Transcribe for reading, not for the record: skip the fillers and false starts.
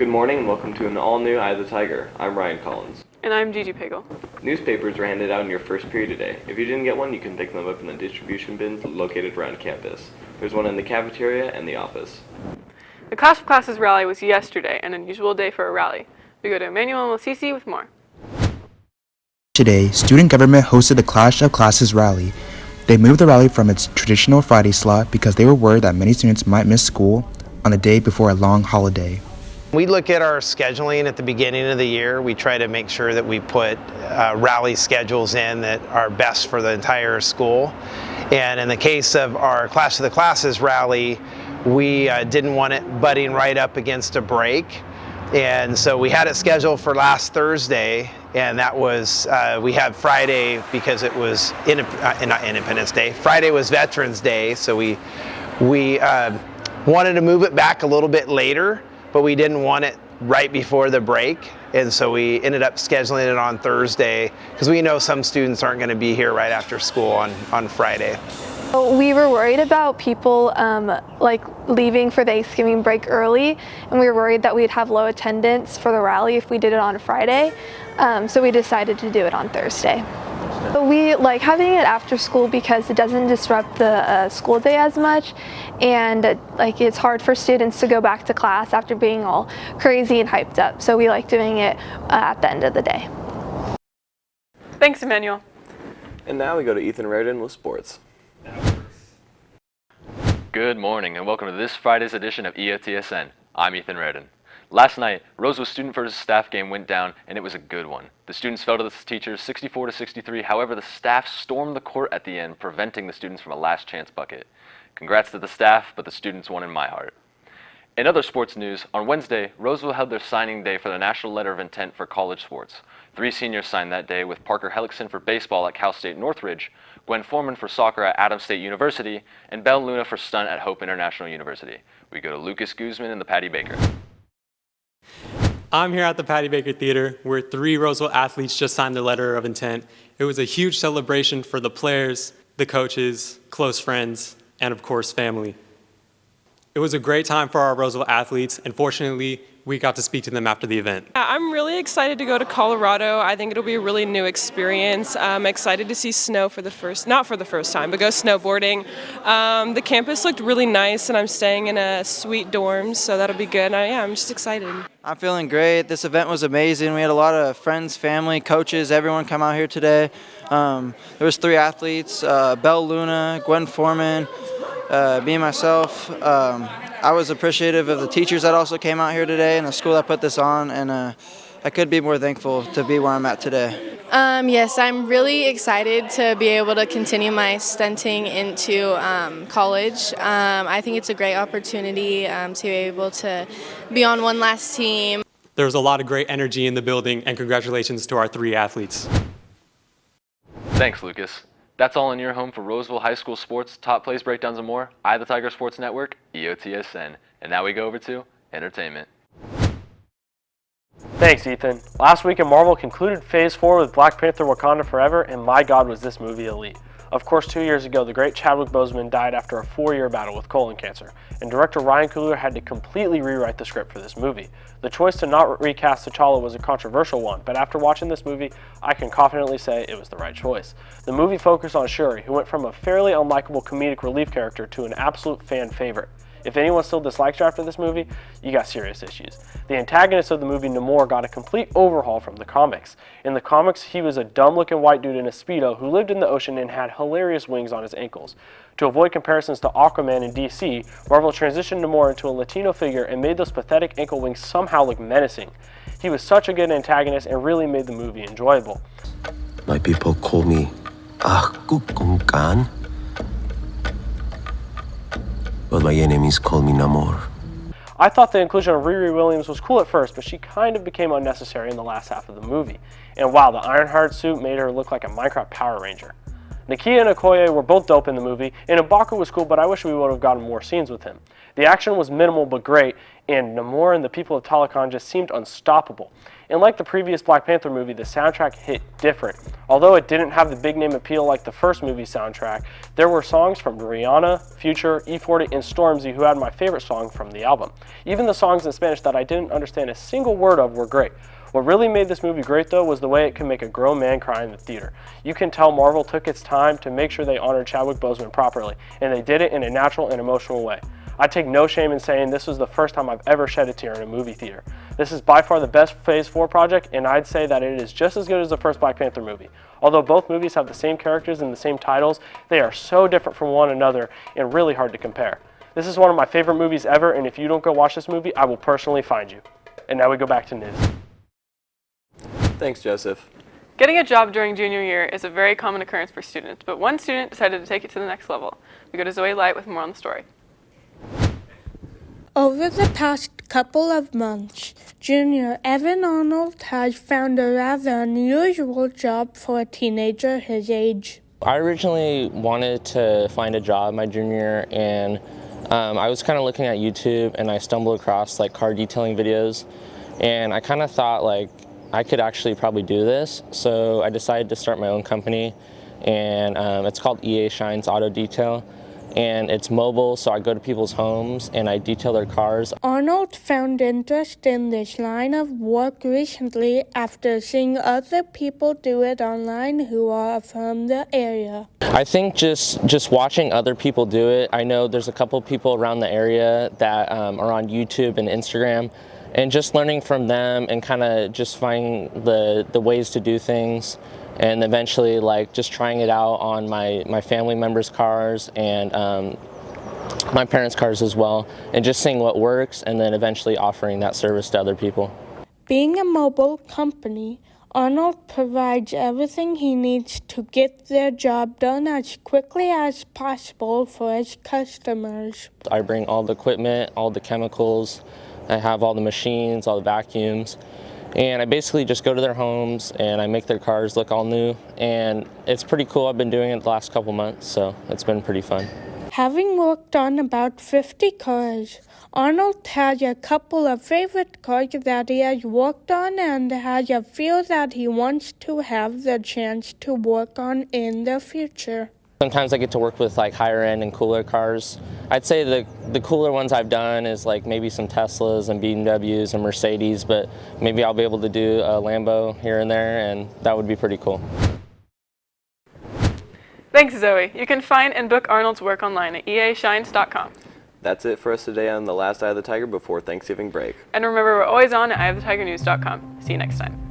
Good morning and welcome to an all-new Eye of the Tiger. I'm Ryan Collins. And I'm Gigi Pagel. Newspapers were handed out in your first period today. If you didn't get one, you can pick them up in the distribution bins located around campus. There's one in the cafeteria and the office. The Clash of Classes rally was yesterday, an unusual day for a rally. We go to Emmanuel and Lasisi with more. Today, student government hosted the Clash of Classes rally. They moved the rally from its traditional Friday slot because they were worried that many students might miss school on the day before a long holiday. We look at our scheduling at the beginning of the year. We try to make sure that we put rally schedules in that are best for the entire school. And in the case of our Clash of the Classes rally, we didn't want it butting right up against a break. And so we had it scheduled for last Thursday, and that was, we had Friday because it was, not Independence Day, Friday was Veterans Day, so we wanted to move it back a little bit later, but we didn't want it right before the break, and so we ended up scheduling it on Thursday because we know some students aren't going to be here right after school on Friday. We were worried about people leaving for Thanksgiving break early, and we were worried that we'd have low attendance for the rally if we did it on a Friday, so we decided to do it on Thursday. We like having it after school because it doesn't disrupt the school day as much, and it's hard for students to go back to class after being all crazy and hyped up, so we like doing it at the end of the day. Thanks, Emmanuel. And now we go to Ethan Reardon with sports. Good morning and welcome to this Friday's edition of EOTSN. I'm Ethan Reardon. Last night, Roseville's student versus staff game went down and it was a good one. The students fell to the teachers 64-63, however the staff stormed the court at the end, preventing the students from a last chance bucket. Congrats to the staff, but the students won in my heart. In other sports news, on Wednesday, Roseville held their signing day for the National Letter of Intent for college sports. 3 seniors signed that day, with Parker Hellickson for baseball at Cal State Northridge, Gwen Foreman for soccer at Adams State University, and Belle Luna for stunt at Hope International University. We go to Lucas Guzman and the Patty Baker. I'm here at the Patty Baker Theater, where 3 Roseville athletes just signed their letter of intent. It was a huge celebration for the players, the coaches, close friends, and of course, family. It was a great time for our Roseville athletes, and fortunately, we got to speak to them after the event. I'm really excited to go to Colorado. I think it'll be a really new experience. I'm excited to see snow not for the first time, but go snowboarding. The campus looked really nice, and I'm staying in a suite dorm, so that'll be good. I'm just excited. I'm feeling great. This event was amazing. We had a lot of friends, family, coaches, everyone come out here today. There was 3 athletes, Belle Luna, Gwen Foreman, me and myself. I was appreciative of the teachers that also came out here today and the school that put this on, and I could be more thankful to be where I'm at today. Yes, I'm really excited to be able to continue my stunting into college. I think it's a great opportunity to be able to be on one last team. There was a lot of great energy in the building, and congratulations to our 3 athletes. Thanks, Lucas. That's all in your home for Roseville High School sports, top plays, breakdowns, and more. Eye of the Tiger Sports Network, EOTSN. And now we go over to entertainment. Thanks, Ethan. Last week in Marvel concluded Phase 4 with Black Panther Wakanda Forever, and my God was this movie elite. Of course, 2 years ago, the great Chadwick Boseman died after a 4-year battle with colon cancer, and director Ryan Coogler had to completely rewrite the script for this movie. The choice to not recast T'Challa was a controversial one, but after watching this movie, I can confidently say it was the right choice. The movie focused on Shuri, who went from a fairly unlikable comedic relief character to an absolute fan favorite. If anyone still dislikes her after this movie, you got serious issues. The antagonist of the movie, Namor, got a complete overhaul from the comics. In the comics, he was a dumb-looking white dude in a Speedo who lived in the ocean and had hilarious wings on his ankles. To avoid comparisons to Aquaman in DC, Marvel transitioned Namor into a Latino figure and made those pathetic ankle wings somehow look menacing. He was such a good antagonist and really made the movie enjoyable. My people call me Khan, but my enemies call me Namor. I thought the inclusion of Riri Williams was cool at first, but she kind of became unnecessary in the last half of the movie. And wow, the Ironheart suit made her look like a Minecraft Power Ranger. Nakia and Okoye were both dope in the movie, and M'Baku was cool, but I wish we would have gotten more scenes with him. The action was minimal but great, and Namor and the people of Talokan just seemed unstoppable. And like the previous Black Panther movie, the soundtrack hit different. Although it didn't have the big name appeal like the first movie soundtrack, there were songs from Rihanna, Future, E40, and Stormzy who had my favorite song from the album. Even the songs in Spanish that I didn't understand a single word of were great. What really made this movie great though was the way it could make a grown man cry in the theater. You can tell Marvel took its time to make sure they honored Chadwick Boseman properly, and they did it in a natural and emotional way. I take no shame in saying this was the first time I've ever shed a tear in a movie theater. This is by far the best Phase 4 project, and I'd say that it is just as good as the first Black Panther movie. Although both movies have the same characters and the same titles, they are so different from one another and really hard to compare. This is one of my favorite movies ever, and if you don't go watch this movie, I will personally find you. And now we go back to Niz. Thanks, Joseph. Getting a job during junior year is a very common occurrence for students, but one student decided to take it to the next level. We go to Zoe Light with more on the story. Over the past couple of months, junior Evan Arnold has found a rather unusual job for a teenager his age. I originally wanted to find a job my junior year, and I was kind of looking at YouTube, and I stumbled across like car detailing videos, and I kind of thought like I could actually probably do this, so I decided to start my own company, and it's called EA Shine's Auto Detail. And it's mobile, so I go to people's homes and I detail their cars. Arnold found interest in this line of work recently after seeing other people do it online who are from the area. I think just watching other people do it, I know there's a couple people around the area that are on YouTube and Instagram, and just learning from them and kind of just finding the ways to do things. And eventually like just trying it out on my family members' cars and my parents' cars as well, and just seeing what works and then eventually offering that service to other people. Being a mobile company, Arnold provides everything he needs to get their job done as quickly as possible for his customers. I bring all the equipment, all the chemicals, I have all the machines, all the vacuums. And I basically just go to their homes and I make their cars look all new, and it's pretty cool. I've been doing it the last couple months, so it's been pretty fun. Having worked on about 50 cars, Arnold has a couple of favorite cars that he has worked on and has a few that he wants to have the chance to work on in the future. Sometimes I get to work with like higher end and cooler cars. I'd say the cooler ones I've done is like maybe some Teslas and BMWs and Mercedes, but maybe I'll be able to do a Lambo here and there, and that would be pretty cool. Thanks, Zoe. You can find and book Arnold's work online at eashines.com. That's it for us today on The Last Eye of the Tiger before Thanksgiving break. And remember, we're always on at eyeofthetigernews.com. See you next time.